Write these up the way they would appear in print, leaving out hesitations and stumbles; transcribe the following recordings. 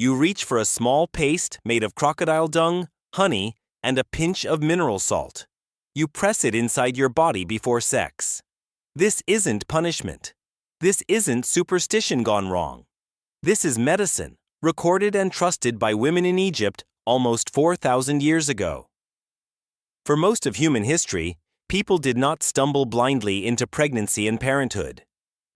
You reach for a small paste made of crocodile dung, honey, and a pinch of mineral salt. You press it inside your body before sex. This isn't punishment. This isn't superstition gone wrong. This is medicine, recorded and trusted by women in Egypt almost 4,000 years ago. For most of human history, people did not stumble blindly into pregnancy and parenthood.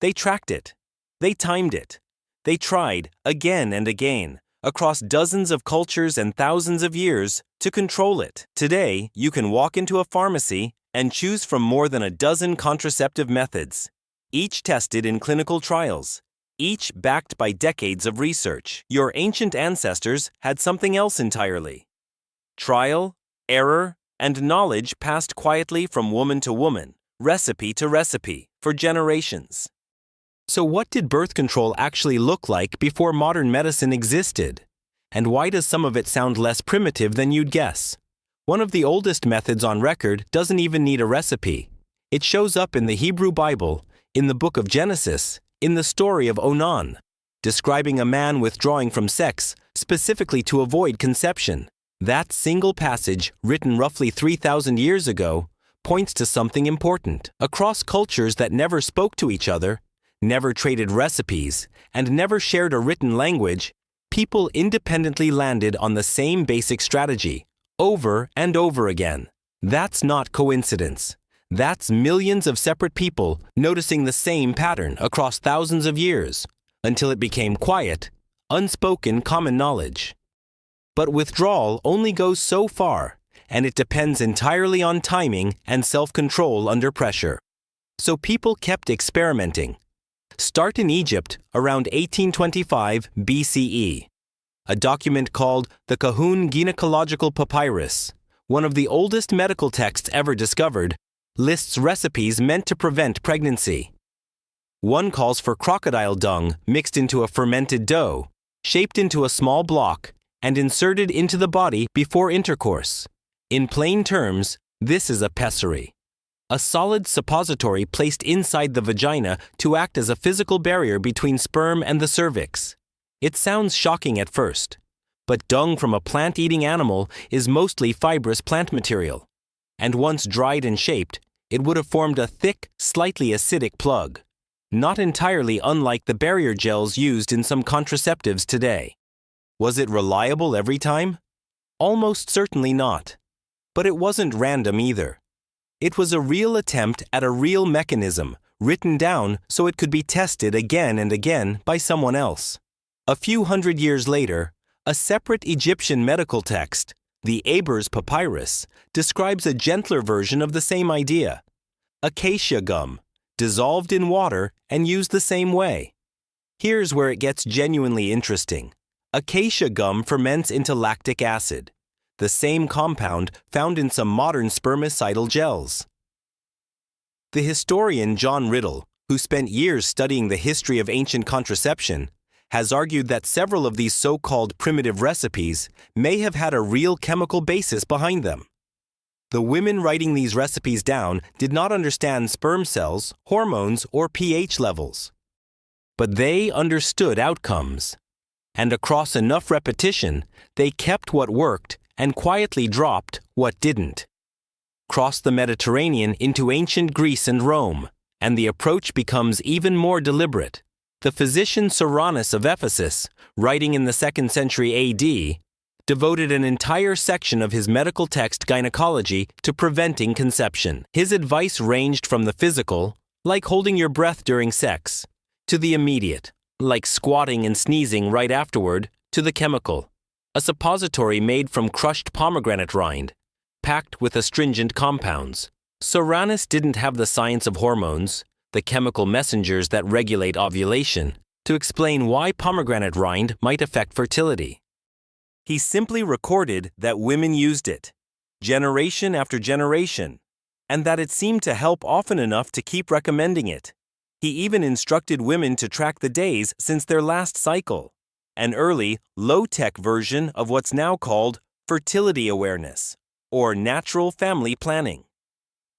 They tracked it. They timed it. They tried, again and again, across dozens of cultures and thousands of years, to control it. Today, you can walk into a pharmacy and choose from more than a dozen contraceptive methods, each tested in clinical trials, each backed by decades of research. Your ancient ancestors had something else entirely. Trial, error, and knowledge passed quietly from woman to woman, recipe to recipe, for generations. So what did birth control actually look like before modern medicine existed? And why does some of it sound less primitive than you'd guess? One of the oldest methods on record doesn't even need a recipe. It shows up in the Hebrew Bible, in the book of Genesis, in the story of Onan, describing a man withdrawing from sex specifically to avoid conception. That single passage, written roughly 3,000 years ago, points to something important. Across cultures that never spoke to each other, never traded recipes, and never shared a written language, people independently landed on the same basic strategy, over and over again. That's not coincidence. That's millions of separate people noticing the same pattern across thousands of years, until it became quiet, unspoken common knowledge. But withdrawal only goes so far, and it depends entirely on timing and self-control under pressure. So people kept experimenting. Start in Egypt around 1825 BCE. A document called the Kahun Gynecological Papyrus, one of the oldest medical texts ever discovered, lists recipes meant to prevent pregnancy. One calls for crocodile dung mixed into a fermented dough, shaped into a small block, and inserted into the body before intercourse. In plain terms, this is a pessary. A solid suppository placed inside the vagina to act as a physical barrier between sperm and the cervix. It sounds shocking at first, but dung from a plant-eating animal is mostly fibrous plant material, and once dried and shaped, it would have formed a thick, slightly acidic plug, not entirely unlike the barrier gels used in some contraceptives today. Was it reliable every time? Almost certainly not. But it wasn't random either. It was a real attempt at a real mechanism, written down so it could be tested again and again by someone else. A few hundred years later, a separate Egyptian medical text, the Ebers Papyrus, describes a gentler version of the same idea. Acacia gum, dissolved in water and used the same way. Here's where it gets genuinely interesting. Acacia gum ferments into lactic acid, the same compound found in some modern spermicidal gels. The historian John Riddle, who spent years studying the history of ancient contraception, has argued that several of these so-called primitive recipes may have had a real chemical basis behind them. The women writing these recipes down did not understand sperm cells, hormones, or pH levels. But they understood outcomes. And across enough repetition, they kept what worked and quietly dropped what didn't. Cross the Mediterranean into ancient Greece and Rome, and the approach becomes even more deliberate. The physician Soranus of Ephesus, writing in the 2nd century AD, devoted an entire section of his medical text Gynecology to preventing conception. His advice ranged from the physical, like holding your breath during sex, to the immediate, like squatting and sneezing right afterward, to the chemical, a suppository made from crushed pomegranate rind, packed with astringent compounds. Soranus didn't have the science of hormones, the chemical messengers that regulate ovulation, to explain why pomegranate rind might affect fertility. He simply recorded that women used it, generation after generation, and that it seemed to help often enough to keep recommending it. He even instructed women to track the days since their last cycle, an early, low-tech version of what's now called fertility awareness, or natural family planning.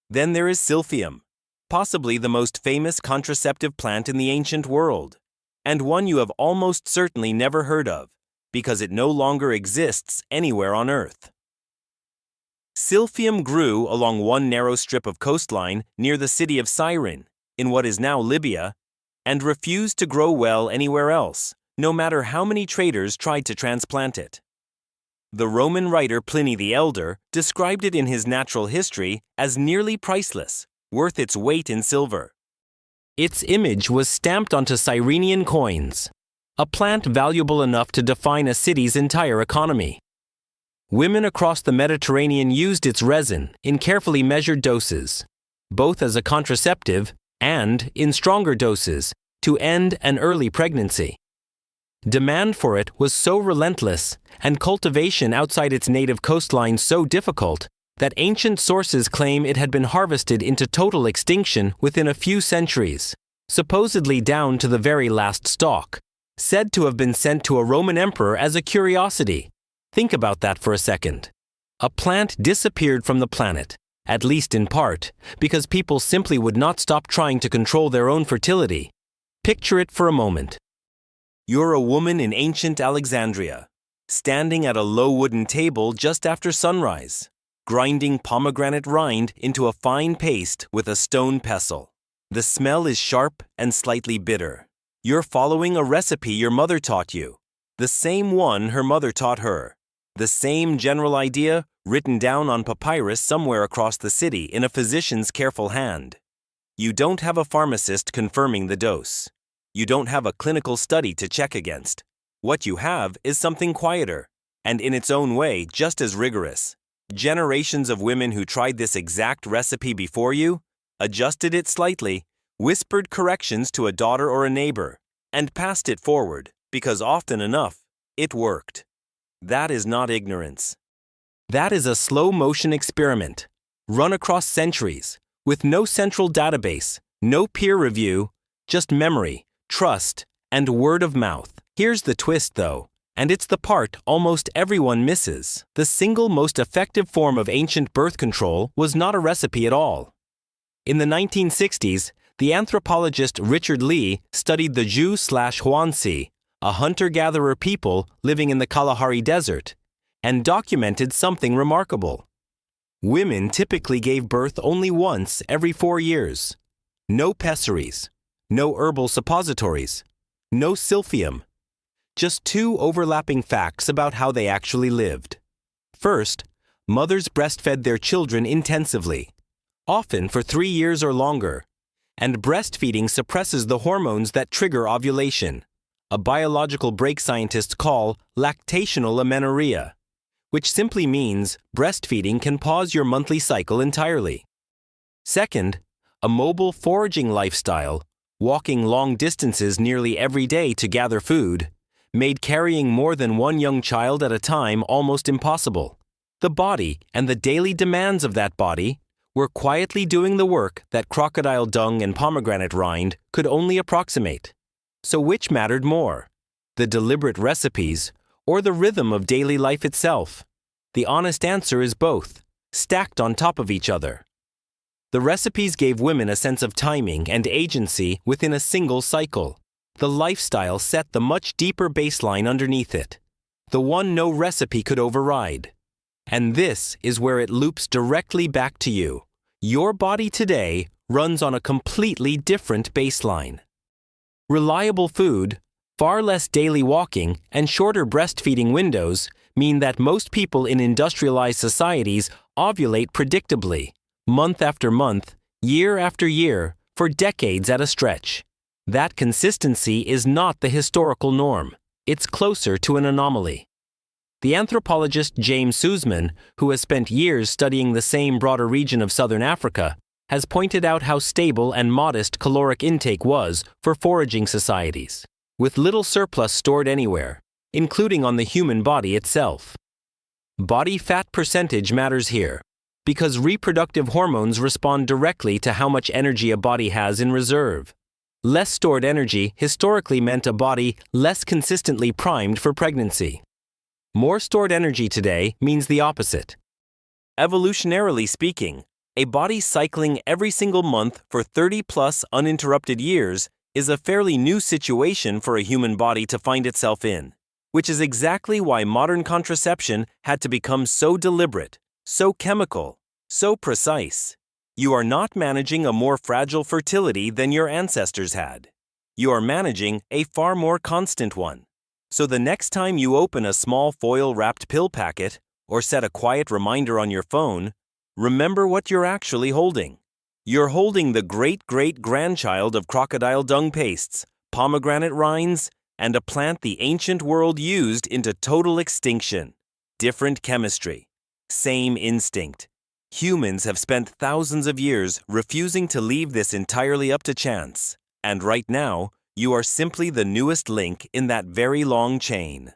Then there is silphium, possibly the most famous contraceptive plant in the ancient world, and one you have almost certainly never heard of, because it no longer exists anywhere on Earth. Silphium grew along one narrow strip of coastline near the city of Cyrene, in what is now Libya, and refused to grow well anywhere else, no matter how many traders tried to transplant it. The Roman writer Pliny the Elder described it in his Natural History as nearly priceless, worth its weight in silver. Its image was stamped onto Cyrenian coins, a plant valuable enough to define a city's entire economy. Women across the Mediterranean used its resin in carefully measured doses, both as a contraceptive and, in stronger doses, to end an early pregnancy. Demand for it was so relentless, and cultivation outside its native coastline so difficult, that ancient sources claim it had been harvested into total extinction within a few centuries, supposedly down to the very last stalk, said to have been sent to a Roman emperor as a curiosity. Think about that for a second. A plant disappeared from the planet, at least in part, because people simply would not stop trying to control their own fertility. Picture it for a moment. You're a woman in ancient Alexandria, standing at a low wooden table just after sunrise, grinding pomegranate rind into a fine paste with a stone pestle. The smell is sharp and slightly bitter. You're following a recipe your mother taught you, the same one her mother taught her, the same general idea written down on papyrus somewhere across the city in a physician's careful hand. You don't have a pharmacist confirming the dose. You don't have a clinical study to check against. What you have is something quieter, and in its own way just as rigorous. Generations of women who tried this exact recipe before you, adjusted it slightly, whispered corrections to a daughter or a neighbor, and passed it forward, because often enough, it worked. That is not ignorance. That is a slow-motion experiment, run across centuries, with no central database, no peer review, just memory, trust, and word of mouth. Here's the twist, though, and it's the part almost everyone misses. The single most effective form of ancient birth control was not a recipe at all. In the 1960s, the anthropologist Richard Lee studied the Jew/Huansi, a hunter-gatherer people living in the Kalahari Desert, and documented something remarkable. Women typically gave birth only once every 4 years. No pessaries. No herbal suppositories, no silphium. Just two overlapping facts about how they actually lived. First, mothers breastfed their children intensively, often for 3 years or longer, and breastfeeding suppresses the hormones that trigger ovulation, a biological break scientists call lactational amenorrhea, which simply means breastfeeding can pause your monthly cycle entirely. Second, a mobile foraging lifestyle, walking long distances nearly every day to gather food, made carrying more than one young child at a time almost impossible. The body and the daily demands of that body were quietly doing the work that crocodile dung and pomegranate rind could only approximate. So which mattered more, the deliberate recipes or the rhythm of daily life itself? The honest answer is both, stacked on top of each other. The recipes gave women a sense of timing and agency within a single cycle. The lifestyle set the much deeper baseline underneath it, the one no recipe could override. And this is where it loops directly back to you. Your body today runs on a completely different baseline. Reliable food, far less daily walking, and shorter breastfeeding windows mean that most people in industrialized societies ovulate predictably, month after month, year after year, for decades at a stretch. That consistency is not the historical norm. It's closer to an anomaly. The anthropologist James Sussman, who has spent years studying the same broader region of southern Africa, has pointed out how stable and modest caloric intake was for foraging societies, with little surplus stored anywhere, including on the human body itself. Body fat percentage matters here, because reproductive hormones respond directly to how much energy a body has in reserve. Less stored energy historically meant a body less consistently primed for pregnancy. More stored energy today means the opposite. Evolutionarily speaking, a body cycling every single month for 30-plus uninterrupted years is a fairly new situation for a human body to find itself in. which is exactly why modern contraception had to become so deliberate, so chemical, so precise. You are not managing a more fragile fertility than your ancestors had. You are managing a far more constant one. So the next time you open a small foil-wrapped pill packet or set a quiet reminder on your phone, remember what you're actually holding. You're holding the great-great-grandchild of crocodile dung pastes, pomegranate rinds, and a plant the ancient world used into total extinction. Different chemistry. Same instinct. Humans have spent thousands of years refusing to leave this entirely up to chance. And right now, you are simply the newest link in that very long chain.